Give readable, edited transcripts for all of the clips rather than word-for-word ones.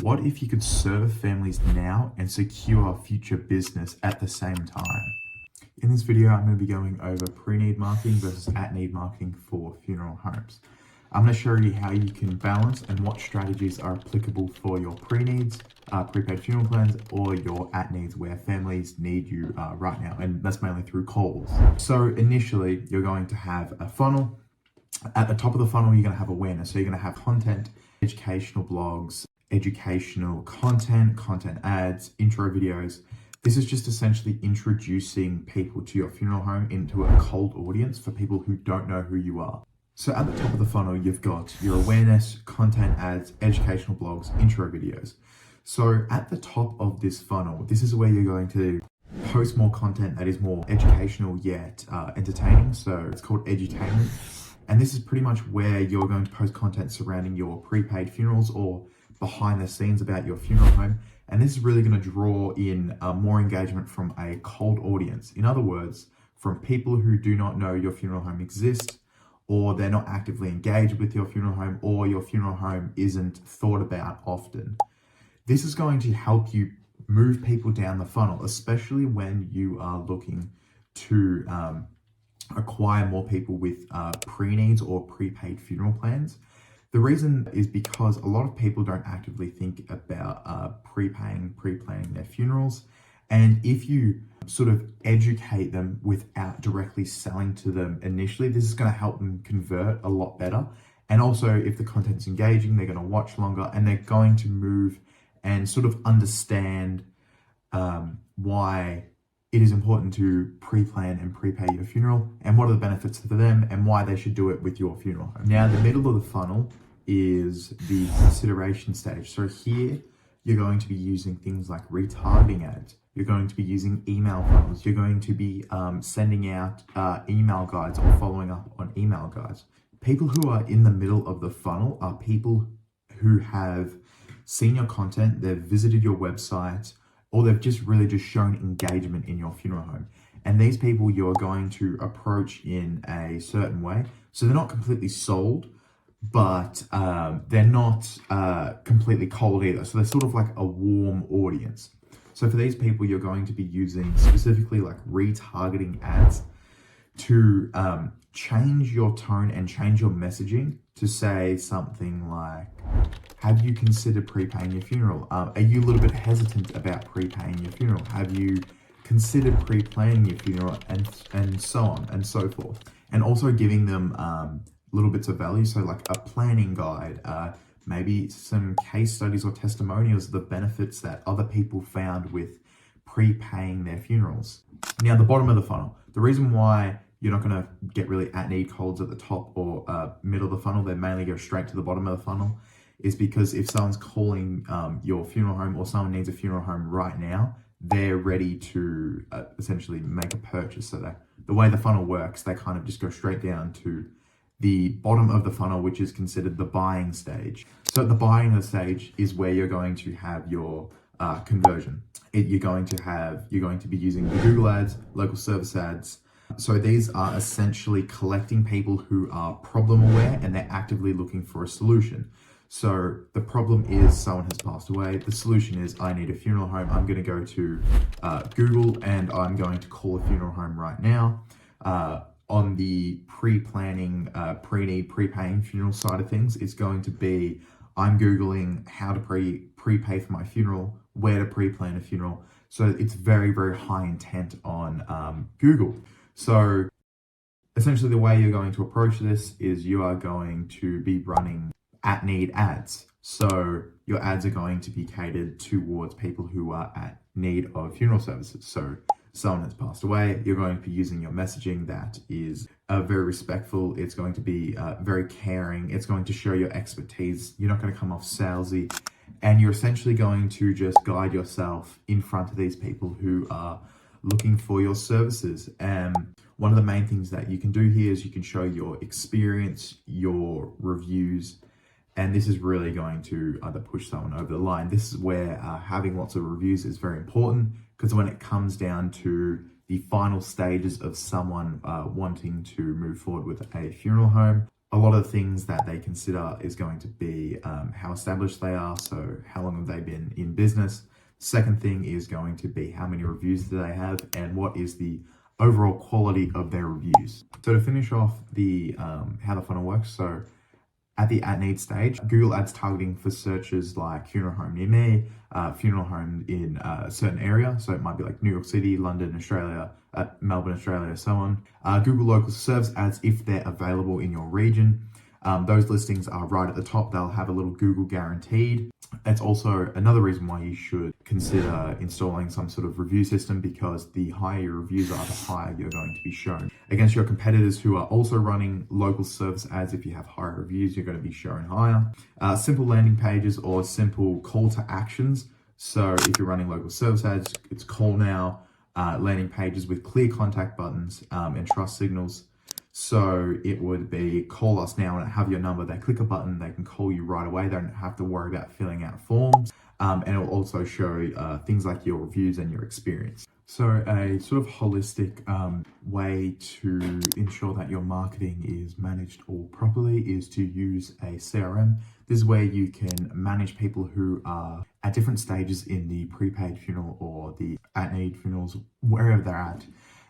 What if you could serve families now and secure future business at the same time? In this video, I'm going to be going over pre-need marketing versus at-need marketing for funeral homes. I'm going to show you how you can balance and what strategies are applicable for your pre-needs, prepaid funeral plans, or your at-needs where families need you right now, and that's mainly through calls. So initially, you're going to have a funnel. At the top of the funnel, you're going to have awareness. So you're going to have content, educational blogs, educational content ads, intro videos. This is just essentially introducing people to your funeral home into a cold audience for people who don't know who you are. So at the top of the funnel, you've got your awareness, content ads, educational blogs, intro videos. So at the top of this funnel, this is where you're going to post more content that is more educational yet entertaining. So it's called edutainment. And this is pretty much where you're going to post content surrounding your prepaid funerals or behind the scenes about your funeral home. And this is really going to draw in more engagement from a cold audience. In other words, from people who do not know your funeral home exists, or they're not actively engaged with your funeral home, or your funeral home isn't thought about often. This is going to help you move people down the funnel, especially when you are looking to acquire more people with pre-needs or prepaid funeral plans. The reason is because a lot of people don't actively think about pre-planning their funerals. And if you sort of educate them without directly selling to them initially, this is going to help them convert a lot better. And also, if the content's engaging, they're going to watch longer and they're going to move and sort of understand why it is important to pre-plan and prepay your funeral and what are the benefits for them and why they should do it with your funeral home. Now, the middle of the funnel is the consideration stage. So here, you're going to be using things like retargeting ads. You're going to be using email funnels. You're going to be sending out email guides or following up on email guides. People who are in the middle of the funnel are people who have seen your content, they've visited your website, or they've just shown engagement in your funeral home. And these people you're going to approach in a certain way. So they're not completely sold, but they're not completely cold either. So they're sort of like a warm audience. So for these people, you're going to be using specifically like retargeting ads to change your tone and change your messaging to say something like, have you considered prepaying your funeral? Are you a little bit hesitant about prepaying your funeral? Have you considered pre-planning your funeral? And so on and so forth. And also giving them little bits of value. So like a planning guide, maybe some case studies or testimonials of the benefits that other people found with prepaying their funerals. Now, the bottom of the funnel, the reason why you're not going to get really at-need colds at the top or middle of the funnel, they mainly go straight to the bottom of the funnel, is because if someone's calling your funeral home or someone needs a funeral home right now, they're ready to essentially make a purchase. So that the way the funnel works, they kind of just go straight down to the bottom of the funnel, which is considered the buying stage. So at the buying stage is where you're going to have your conversion. You're going to be using the Google ads, local service ads. So these are essentially collecting people who are problem aware and they're actively looking for a solution. So the problem is someone has passed away. The solution is I need a funeral home. I'm going to go to Google and I'm going to call a funeral home right now. On the pre-planning, pre-need, prepaying funeral side of things, it's going to be I'm Googling how to prepay for my funeral, where to pre-plan a funeral. So it's very, very high intent on Google. So essentially the way you're going to approach this is you are going to be running at-need ads. So your ads are going to be catered towards people who are at need of funeral services. So someone has passed away, you're going to be using your messaging that is very respectful. It's going to be very caring. It's going to show your expertise. You're not going to come off salesy. And you're essentially going to just guide yourself in front of these people who are looking for your services. And one of the main things that you can do here is you can show your experience, your reviews, and this is really going to either push someone over the line. This is where having lots of reviews is very important, because when it comes down to the final stages of someone wanting to move forward with a funeral home, a lot of things that they consider is going to be how established they are. So how long have business. Second thing is going to be how many reviews do they have and what is the overall quality of their reviews. So to finish off the how the funnel works, so at the at need stage, Google Ads targeting for searches like funeral home near me, funeral home in a certain area. So it might be like New York City, London, Australia, Melbourne, Australia, so on. Google local service ads if they're available in your region. Those listings are right at the top. They'll have a little Google guaranteed. It's also another reason why you should consider installing some sort of review system, because the higher your reviews are, the higher you're going to be shown. Against your competitors who are also running local service ads, if you have higher reviews, you're going to be shown higher. Simple landing pages or simple call to actions. So if you're running local service ads, it's call now, landing pages with clear contact buttons and trust signals. So it would be call us now and have your number. They click a button, they can call you right away. They don't have to worry about filling out forms. And it'll also show things like your reviews and your experience. So a sort of holistic way to ensure that your marketing is managed all properly is to use a CRM. This is where you can manage people who are at different stages in the prepaid funeral or the at-need funerals, wherever they're at,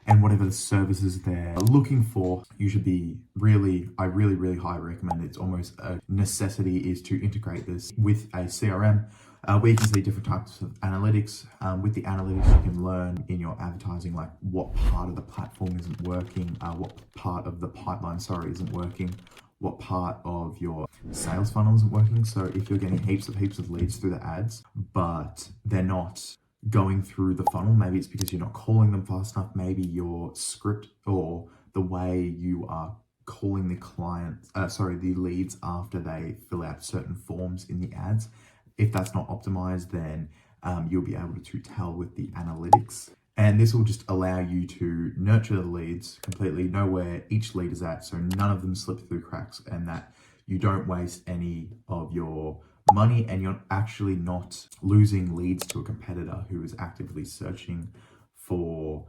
and whatever the services they're looking for. You should be I really highly recommend it. It's almost a necessity is to integrate this with a CRM where you can see different types of analytics. With the analytics, you can learn in your advertising, like what part of the platform isn't working, what part of the pipeline, isn't working, what part of your sales funnel isn't working. So if you're getting heaps of leads through the ads, but they're not going through the funnel, maybe it's because you're not calling them fast enough. Maybe your script or the way you are calling the leads after they fill out certain forms in the ads, if that's not optimized, then you'll be able to tell with the analytics. And this will just allow you to nurture the leads completely, know where each lead is at, so none of them slip through cracks, and that you don't waste any of your money, and you're actually not losing leads to a competitor who is actively searching for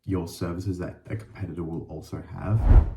your services that a competitor will also have.